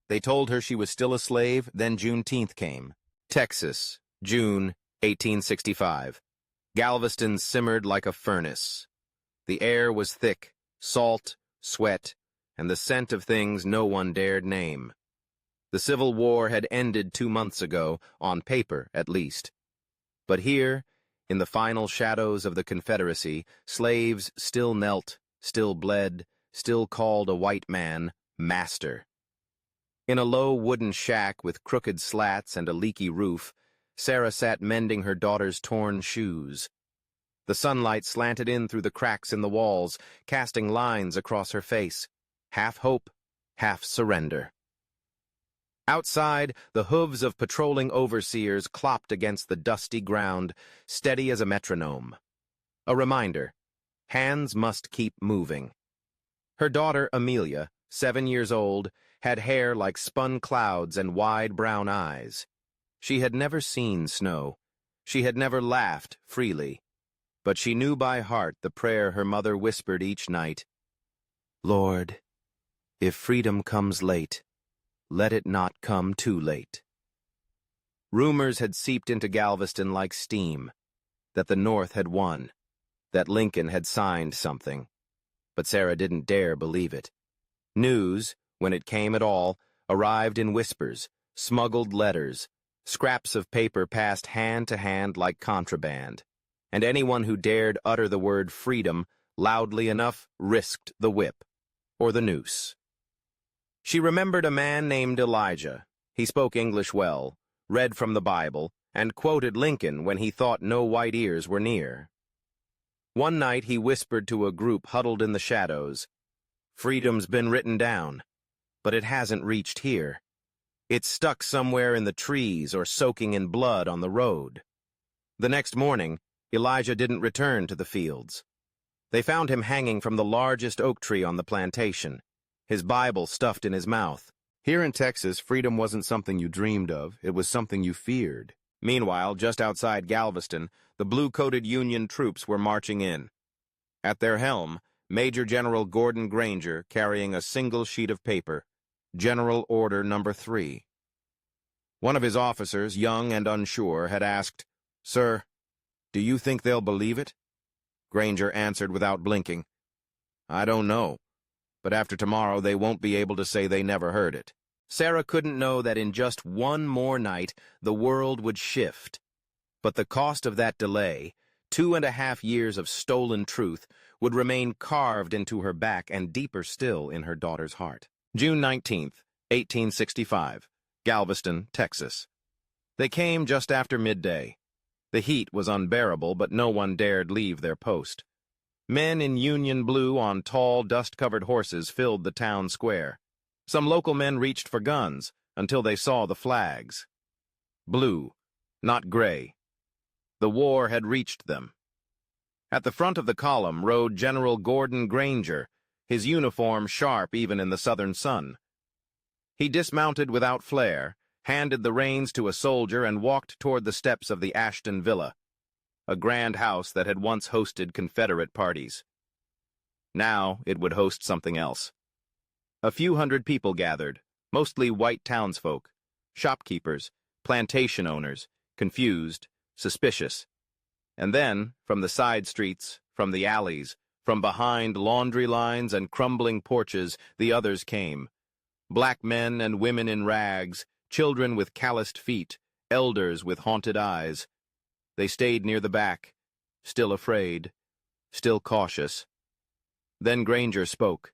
They told her she was still a slave, then Juneteenth came. Texas, June 1865. Galveston simmered like a furnace. The air was thick, salt, sweat, and the scent of things no one dared name. The Civil War had ended 2 months ago, on paper at least. But here, in the final shadows of the Confederacy, slaves still knelt, still bled, still called a white man master. In a low wooden shack with crooked slats and a leaky roof, Sarah sat mending her daughter's torn shoes. The sunlight slanted in through the cracks in the walls, casting lines across her face, half hope, half surrender. Outside, the hooves of patrolling overseers clopped against the dusty ground, steady as a metronome. A reminder, hands must keep moving. Her daughter, Amelia, 7 years old, had hair like spun clouds and wide brown eyes. She had never seen snow. She had never laughed freely. But she knew by heart the prayer her mother whispered each night. Lord, if freedom comes late, let it not come too late. Rumors had seeped into Galveston like steam, that the North had won, that Lincoln had signed something. But Sarah didn't dare believe it. News, when it came at all, arrived in whispers, smuggled letters, scraps of paper passed hand to hand like contraband, and anyone who dared utter the word freedom loudly enough risked the whip, or the noose. She remembered a man named Elijah. He spoke English well, read from the Bible, and quoted Lincoln when he thought no white ears were near. One night he whispered to a group huddled in the shadows, "Freedom's been written down, but it hasn't reached here. It's stuck somewhere in the trees or soaking in blood on the road." The next morning, Elijah didn't return to the fields. They found him hanging from the largest oak tree on the plantation, his Bible stuffed in his mouth. Here in Texas, freedom wasn't something you dreamed of, it was something you feared. Meanwhile, just outside Galveston, the blue-coated Union troops were marching in. At their helm, Major General Gordon Granger carrying a single sheet of paper, General Order No. 3. One of his officers, young and unsure, had asked, "Sir, do you think they'll believe it?" Granger answered without blinking, "I don't know, but after tomorrow they won't be able to say they never heard it." Sarah couldn't know that in just one more night the world would shift. But the cost of that delay, 2.5 years of stolen truth, would remain carved into her back and deeper still in her daughter's heart. June 19th, 1865, Galveston, Texas. They came just after midday. The heat was unbearable, but no one dared leave their post. Men in Union blue on tall, dust-covered horses filled the town square. Some local men reached for guns until they saw the flags. Blue, not gray. The war had reached them. At the front of the column rode General Gordon Granger, his uniform sharp even in the southern sun. He dismounted without flair, handed the reins to a soldier, and walked toward the steps of the Ashton Villa, a grand house that had once hosted Confederate parties. Now it would host something else. A few hundred people gathered, mostly white townsfolk, shopkeepers, plantation owners, confused, suspicious. And then, from the side streets, from the alleys, from behind laundry lines and crumbling porches, the others came. Black men and women in rags, children with calloused feet, elders with haunted eyes. They stayed near the back, still afraid, still cautious. Then Granger spoke.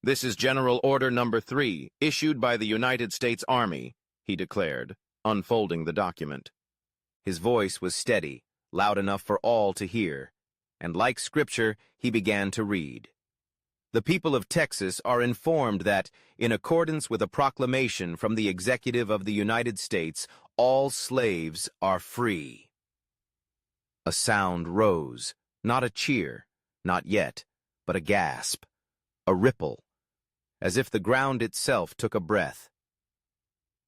"This is General Order No. 3, issued by the United States Army," he declared, unfolding the document. His voice was steady, loud enough for all to hear, and like Scripture, he began to read. "The people of Texas are informed that, in accordance with a proclamation from the Executive of the United States, all slaves are free." A sound rose, not a cheer, not yet, but a gasp, a ripple, as if the ground itself took a breath.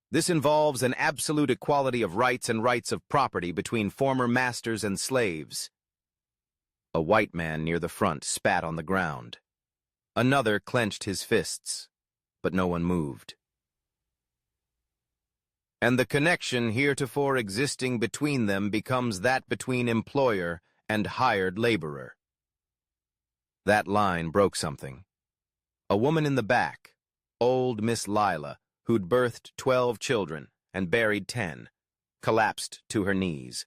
"This involves an absolute equality of rights and rights of property between former masters and slaves." A white man near the front spat on the ground. Another clenched his fists, but no one moved. and the connection heretofore existing between them becomes that between employer and hired laborer. That line broke something. A woman in the back, old Miss Lila, who'd birthed 12 children and buried 10, collapsed to her knees.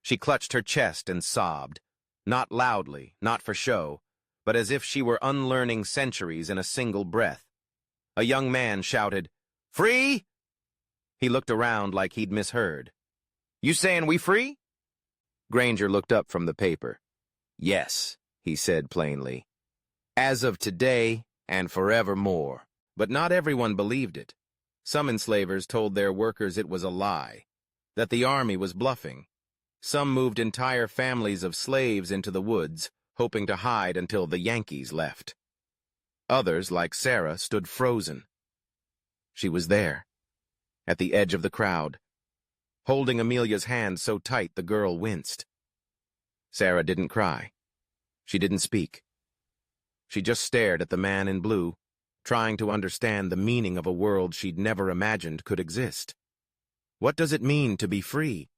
She clutched her chest and sobbed, not loudly, not for show, but as if she were unlearning centuries in a single breath. A young man shouted, "Free?" He looked around like he'd misheard. "You saying we free?" Granger looked up from the paper. "Yes," he said plainly. "As of today and forevermore." But not everyone believed it. Some enslavers told their workers it was a lie, that the army was bluffing. Some moved entire families of slaves into the woods, hoping to hide until the Yankees left. Others, like Sarah, stood frozen. She was there, at the edge of the crowd, holding Amelia's hand so tight the girl winced. Sarah didn't cry. She didn't speak. She just stared at the man in blue, trying to understand the meaning of a world she'd never imagined could exist. What does it mean to be free,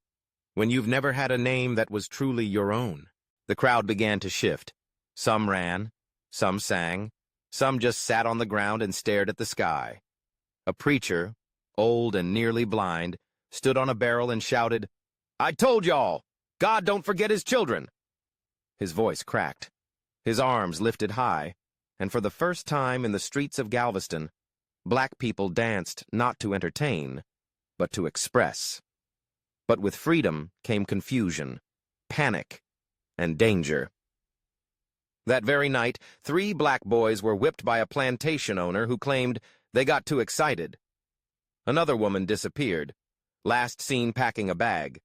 when you've never had a name that was truly your own? The crowd began to shift. Some ran, some sang, some just sat on the ground and stared at the sky. A preacher, old and nearly blind, stood on a barrel and shouted, "I told y'all, God don't forget his children." His voice cracked. His arms lifted high, and for the first time in the streets of Galveston, black people danced not to entertain, but to express. But with freedom came confusion, panic, and danger. That very night, 3 black boys were whipped by a plantation owner who claimed they got too excited. Another woman disappeared, last seen packing a bag.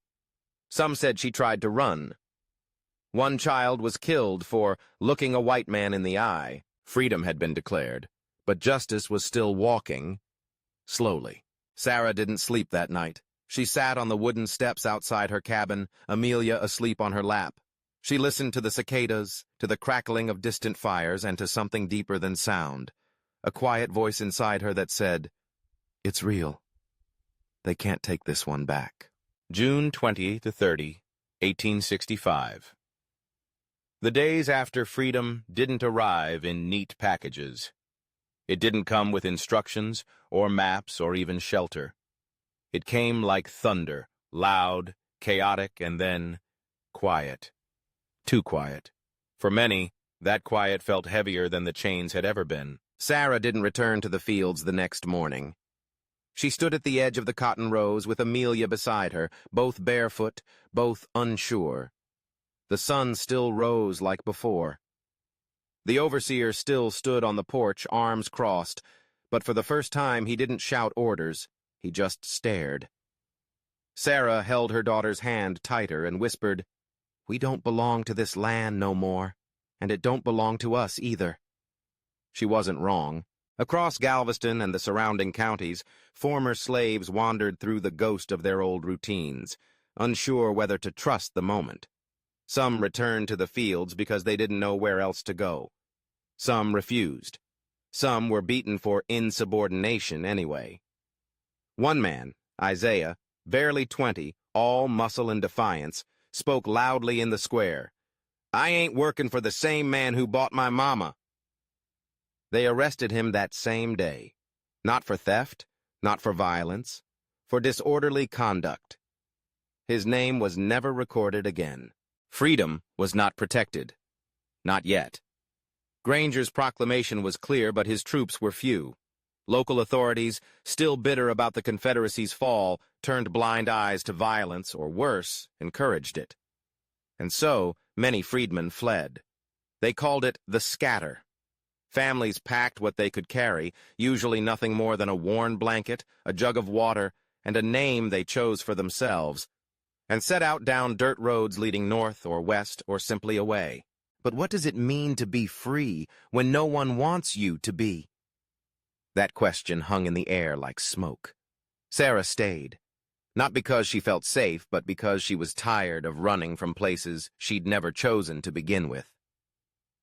Some said she tried to run. One child was killed for looking a white man in the eye. Freedom had been declared, but justice was still walking, slowly. Sarah didn't sleep that night. She sat on the wooden steps outside her cabin, Amelia asleep on her lap. She listened to the cicadas, to the crackling of distant fires, and to something deeper than sound. A quiet voice inside her that said, "It's real. They can't take this one back." June 20 to 30, 1865. The days after freedom didn't arrive in neat packages. It didn't come with instructions, or maps, or even shelter. It came like thunder, loud, chaotic, and then quiet. Too quiet. For many, that quiet felt heavier than the chains had ever been. Sarah didn't return to the fields the next morning. She stood at the edge of the cotton rows with Amelia beside her, both barefoot, both unsure. The sun still rose like before. The overseer still stood on the porch, arms crossed, but for the first time he didn't shout orders, he just stared. Sarah held her daughter's hand tighter and whispered, "We don't belong to this land no more, and it don't belong to us either." She wasn't wrong. Across Galveston and the surrounding counties, former slaves wandered through the ghost of their old routines, unsure whether to trust the moment. Some returned to the fields because they didn't know where else to go. Some refused. Some were beaten for insubordination anyway. One man, Isaiah, barely 20, all muscle and defiance, spoke loudly in the square. "I ain't working for the same man who bought my mama." They arrested him that same day, not for theft, not for violence, for disorderly conduct. His name was never recorded again. Freedom was not protected. Not yet. Granger's proclamation was clear, but his troops were few. Local authorities, still bitter about the Confederacy's fall, turned blind eyes to violence, or worse, encouraged it. And so, many freedmen fled. They called it the scatter. Families packed what they could carry, usually nothing more than a worn blanket, a jug of water, and a name they chose for themselves, and set out down dirt roads leading north or west or simply away. But what does it mean to be free when no one wants you to be? That question hung in the air like smoke. Sarah stayed, not because she felt safe, but because she was tired of running from places she'd never chosen to begin with.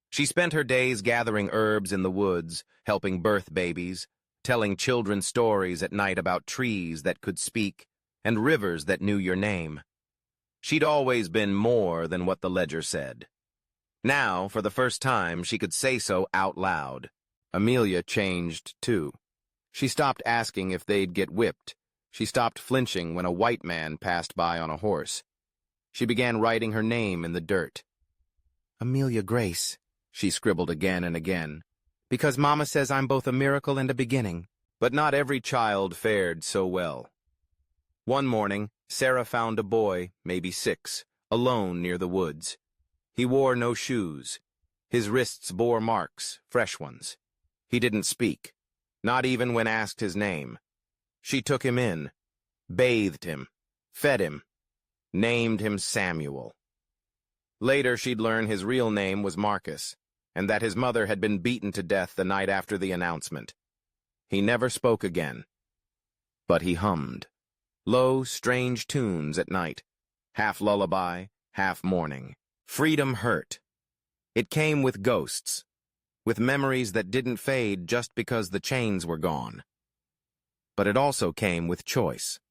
She spent her days gathering herbs in the woods, helping birth babies, telling children stories at night about trees that could speak and rivers that knew your name. She'd always been more than what the ledger said. Now, for the first time, she could say so out loud. Amelia changed, too. She stopped asking if they'd get whipped. She stopped flinching when a white man passed by on a horse. She began writing her name in the dirt. Amelia Grace, she scribbled again and again, because Mama says I'm both a miracle and a beginning. But not every child fared so well. One morning, Sarah found a boy, maybe 6, alone near the woods. He wore no shoes. His wrists bore marks, fresh ones. He didn't speak, not even when asked his name. She took him in, bathed him, fed him, named him Samuel. Later she'd learn his real name was Marcus, and that his mother had been beaten to death the night after the announcement. He never spoke again, but he hummed. Low, strange tunes at night, half lullaby, half mourning. Freedom hurt. It came with ghosts, with memories that didn't fade just because the chains were gone. But it also came with choice.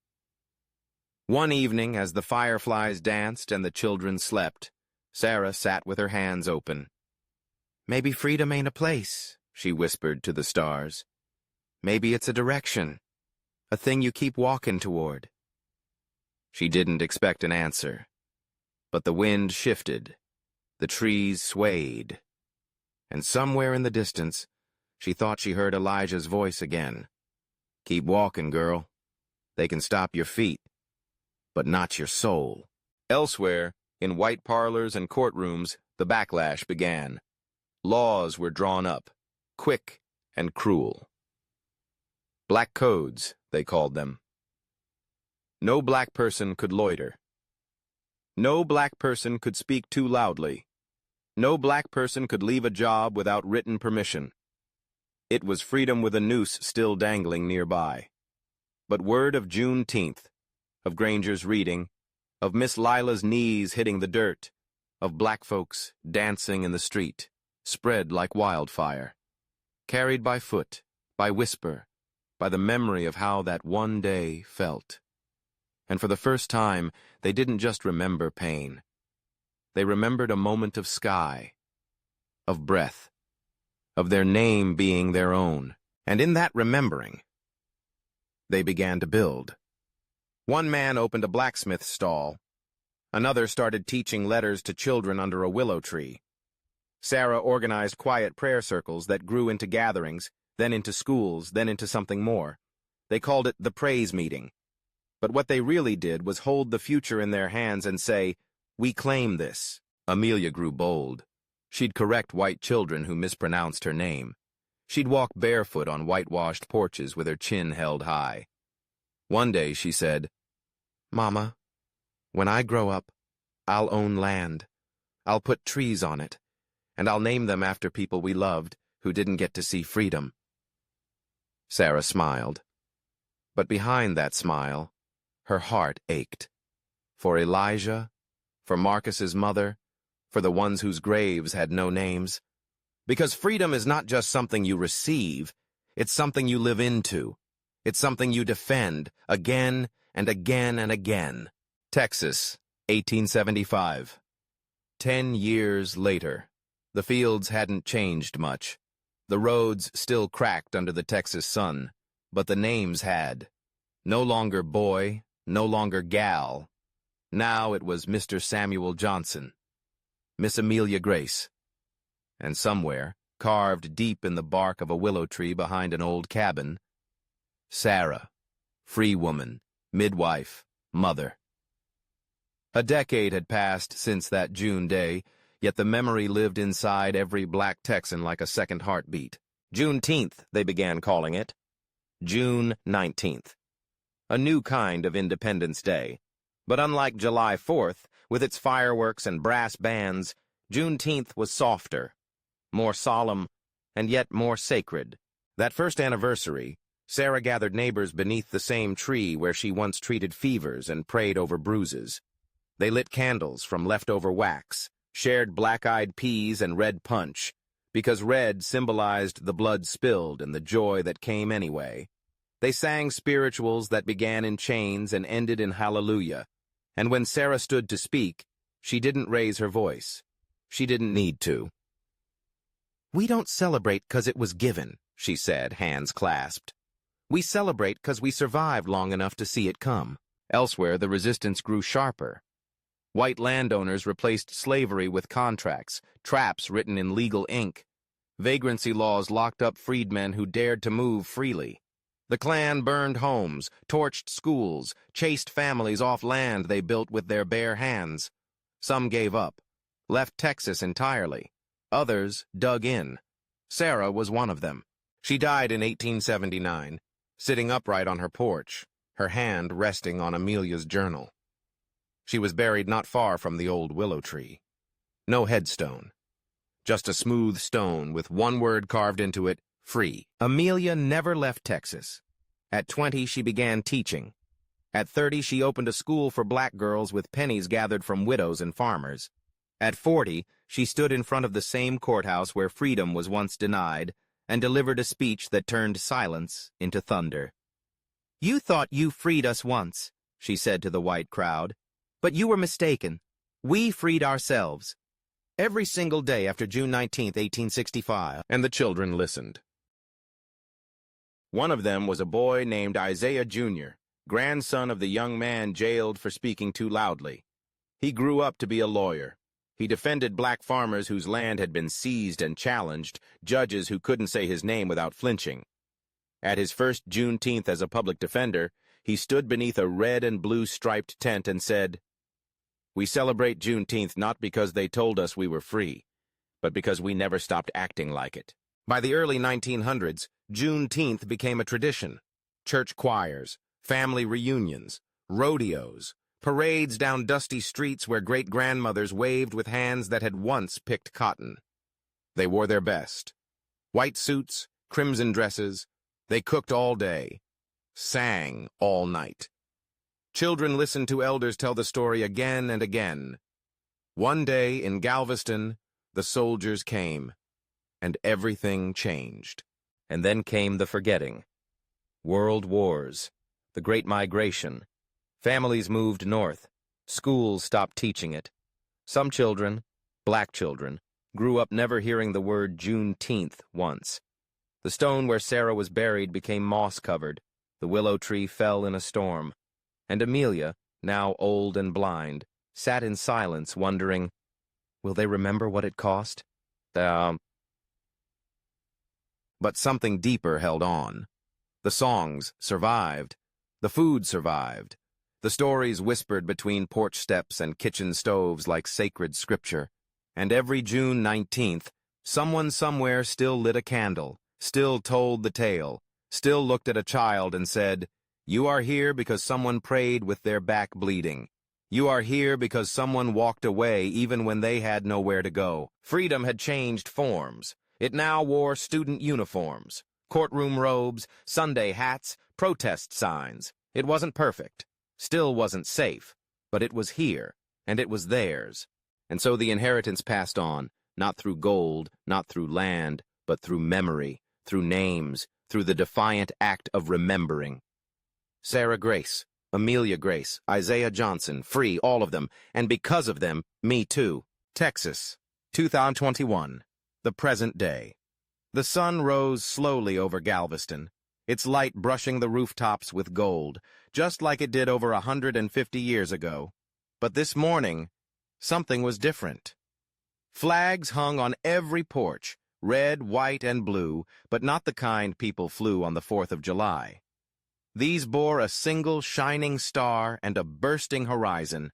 One evening, as the fireflies danced and the children slept, Sarah sat with her hands open. Maybe freedom ain't a place, she whispered to the stars. Maybe it's a direction, a thing you keep walking toward. She didn't expect an answer, but the wind shifted, the trees swayed, and somewhere in the distance, she thought she heard Elijah's voice again. Keep walking, girl. They can stop your feet, but not your soul. Elsewhere, in white parlors and courtrooms, the backlash began. Laws were drawn up, quick and cruel. Black codes, they called them. No black person could loiter. No black person could speak too loudly. No black person could leave a job without written permission. It was freedom with a noose still dangling nearby. But word of Juneteenth, of Granger's reading, of Miss Lila's knees hitting the dirt, of black folks dancing in the street, spread like wildfire, carried by foot, by whisper, by the memory of how that one day felt. And for the first time, they didn't just remember pain. They remembered a moment of sky, of breath, of their name being their own. And in that remembering, they began to build. One man opened a blacksmith stall. Another started teaching letters to children under a willow tree. Sarah organized quiet prayer circles that grew into gatherings, then into schools, then into something more. They called it the praise meeting. But what they really did was hold the future in their hands and say, "We claim this." Amelia grew bold. She'd correct white children who mispronounced her name. She'd walk barefoot on whitewashed porches with her chin held high. One day she said, "Mama, when I grow up, I'll own land. I'll put trees on it, and I'll name them after people we loved who didn't get to see freedom." Sarah smiled. But behind that smile, her heart ached. For Elijah, for Marcus's mother, for the ones whose graves had no names. Because freedom is not just something you receive, it's something you live into. It's something you defend again and again and again. Texas, 1875. 10 years later, the fields hadn't changed much. The roads still cracked under the Texas sun, but the names had. No longer boy, no longer gal. Now it was Mr. Samuel Johnson, Miss Amelia Grace. And somewhere, carved deep in the bark of a willow tree behind an old cabin, Sarah, free woman, midwife, mother. A decade had passed since that June day, yet the memory lived inside every black Texan like a second heartbeat. Juneteenth, they began calling it. June 19th. A new kind of Independence Day. But unlike July 4th, with its fireworks and brass bands, Juneteenth was softer, more solemn, and yet more sacred. That first anniversary, Sarah gathered neighbors beneath the same tree where she once treated fevers and prayed over bruises. They lit candles from leftover wax, shared black-eyed peas and red punch, because red symbolized the blood spilled and the joy that came anyway. They sang spirituals that began in chains and ended in hallelujah, and when Sarah stood to speak, she didn't raise her voice. She didn't need to. "We don't celebrate 'cause it was given," she said, hands clasped. "We celebrate 'cause we survived long enough to see it come." Elsewhere, the resistance grew sharper. White landowners replaced slavery with contracts, traps written in legal ink. Vagrancy laws locked up freedmen who dared to move freely. The Klan burned homes, torched schools, chased families off land they built with their bare hands. Some gave up, left Texas entirely. Others dug in. Sarah was one of them. She died in 1879, sitting upright on her porch, her hand resting on Amelia's journal. She was buried not far from the old willow tree. No headstone. Just a smooth stone with one word carved into it, free. Amelia never left Texas. At 20, she began teaching. At 30, she opened a school for black girls with pennies gathered from widows and farmers. At 40, she stood in front of the same courthouse where freedom was once denied and delivered a speech that turned silence into thunder. "You thought you freed us once," she said to the white crowd, "but you were mistaken. We freed ourselves." Every single day after June 19, 1865, and the children listened. One of them was a boy named Isaiah Jr., grandson of the young man jailed for speaking too loudly. He grew up to be a lawyer. He defended black farmers whose land had been seized and challenged, judges who couldn't say his name without flinching. At his first Juneteenth as a public defender, he stood beneath a red and blue striped tent and said, "We celebrate Juneteenth not because they told us we were free, but because we never stopped acting like it." By the early 1900s, Juneteenth became a tradition. Church choirs, family reunions, rodeos, parades down dusty streets where great-grandmothers waved with hands that had once picked cotton. They wore their best. White suits, crimson dresses. They cooked all day, sang all night. Children listened to elders tell the story again and again. One day in Galveston, the soldiers came, and everything changed. And then came the forgetting. World wars, the Great Migration. Families moved north. Schools stopped teaching it. Some children, black children, grew up never hearing the word Juneteenth once. The stone where Sarah was buried became moss-covered. The willow tree fell in a storm. And Amelia, now old and blind, sat in silence wondering, will they remember what it cost? But something deeper held on. The songs survived. The food survived. The stories whispered between porch steps and kitchen stoves like sacred scripture. And every June 19th, someone somewhere still lit a candle, still told the tale, still looked at a child and said, "You are here because someone prayed with their back bleeding. You are here because someone walked away even when they had nowhere to go." Freedom had changed forms. It now wore student uniforms, courtroom robes, Sunday hats, protest signs. It wasn't perfect, still wasn't safe, but it was here, and it was theirs. And so the inheritance passed on, not through gold, not through land, but through memory, through names, through the defiant act of remembering. Sarah Grace, Amelia Grace, Isaiah Johnson, free, all of them, and because of them, me too. Texas, 2021. The present day. The sun rose slowly over Galveston, its light brushing the rooftops with gold, just like it did over 150 years ago. But this morning, something was different. Flags hung on every porch, red, white, and blue, but not the kind people flew on the 4th of July. These bore a single shining star and a bursting horizon,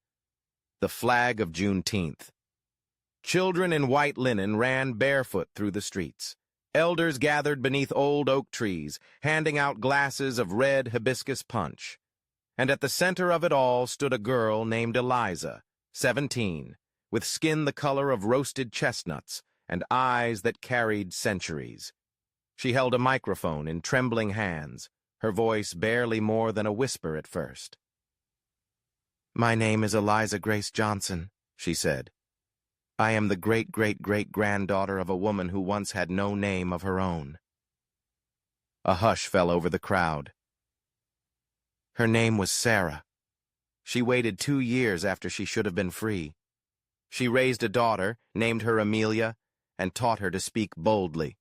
the flag of Juneteenth. Children in white linen ran barefoot through the streets. Elders gathered beneath old oak trees, handing out glasses of red hibiscus punch. And at the center of it all stood a girl named Eliza, 17, with skin the color of roasted chestnuts and eyes that carried centuries. She held a microphone in trembling hands, her voice barely more than a whisper at first. "My name is Eliza Grace Johnson," she said. I am the great-great-great-granddaughter of a woman who once had no name of her own. A hush fell over the crowd. Her name was Sarah. She waited 2 years after she should have been free. She raised a daughter, named her Amelia, and taught her to speak boldly.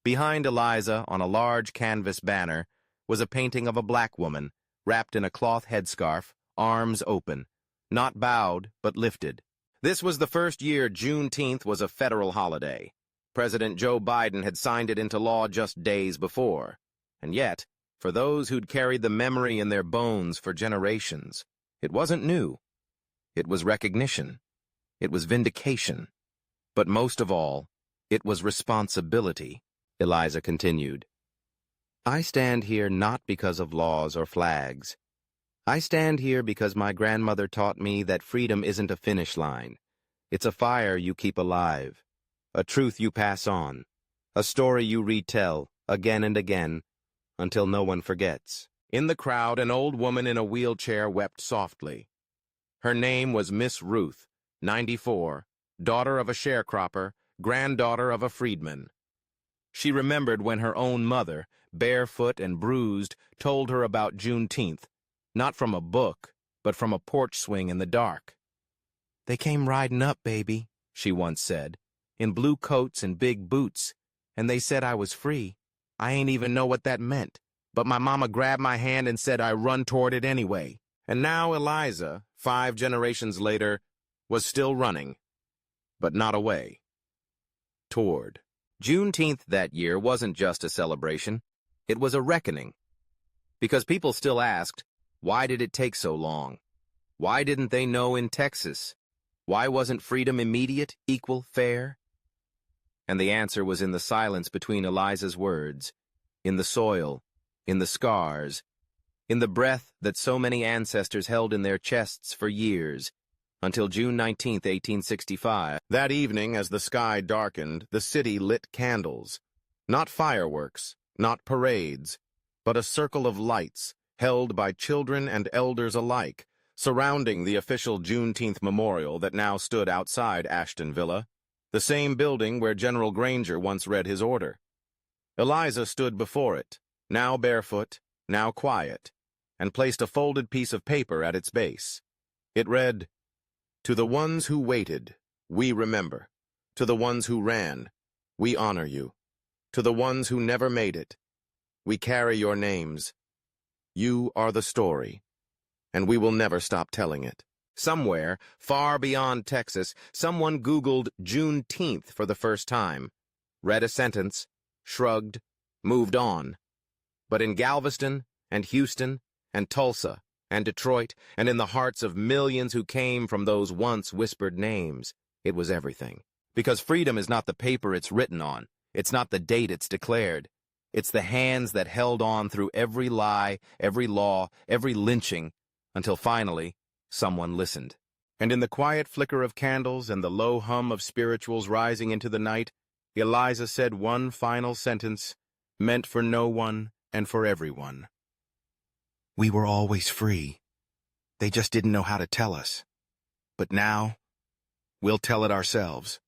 Behind Eliza, on a large canvas banner, was a painting of a black woman, wrapped in a cloth headscarf, arms open, not bowed, but lifted. This was the first year Juneteenth was a federal holiday. President Joe Biden had signed it into law just days before. And yet, for those who'd carried the memory in their bones for generations, it wasn't new. It was recognition. It was vindication. But most of all, it was responsibility, Eliza continued. I stand here not because of laws or flags. I stand here because my grandmother taught me that freedom isn't a finish line. It's a fire you keep alive, a truth you pass on, a story you retell again and again until no one forgets. In the crowd, an old woman in a wheelchair wept softly. Her name was Miss Ruth, 94, daughter of a sharecropper, granddaughter of a freedman. She remembered when her own mother, barefoot and bruised, told her about Juneteenth, not from a book, but from a porch swing in the dark. They came riding up, baby, she once said, in blue coats and big boots, and they said I was free. I ain't even know what that meant, but my mama grabbed my hand and said I run toward it anyway. And now Eliza, 5 generations later, was still running, but not away. Toward. Juneteenth that year wasn't just a celebration, it was a reckoning. Because people still asked, why did it take so long? Why didn't they know in Texas? Why wasn't freedom immediate, equal, fair? And the answer was in the silence between Eliza's words, in the soil, in the scars, in the breath that so many ancestors held in their chests for years, until June 19, 1865. That evening, as the sky darkened, the city lit candles. Not fireworks, not parades, but a circle of lights, held by children and elders alike, surrounding the official Juneteenth memorial that now stood outside Ashton Villa, the same building where General Granger once read his order. Eliza stood before it, now barefoot, now quiet, and placed a folded piece of paper at its base. It read, "To the ones who waited, we remember. To the ones who ran, we honor you. To the ones who never made it, we carry your names. You are the story, and we will never stop telling it." Somewhere, far beyond Texas, someone Googled Juneteenth for the first time, read a sentence, shrugged, moved on. But in Galveston and Houston and Tulsa and Detroit and in the hearts of millions who came from those once whispered names, it was everything. Because freedom is not the paper it's written on. It's not the date it's declared. It's the hands that held on through every lie, every law, every lynching, until finally, someone listened. And in the quiet flicker of candles and the low hum of spirituals rising into the night, Eliza said one final sentence, meant for no one and for everyone. We were always free. They just didn't know how to tell us. But now, we'll tell it ourselves.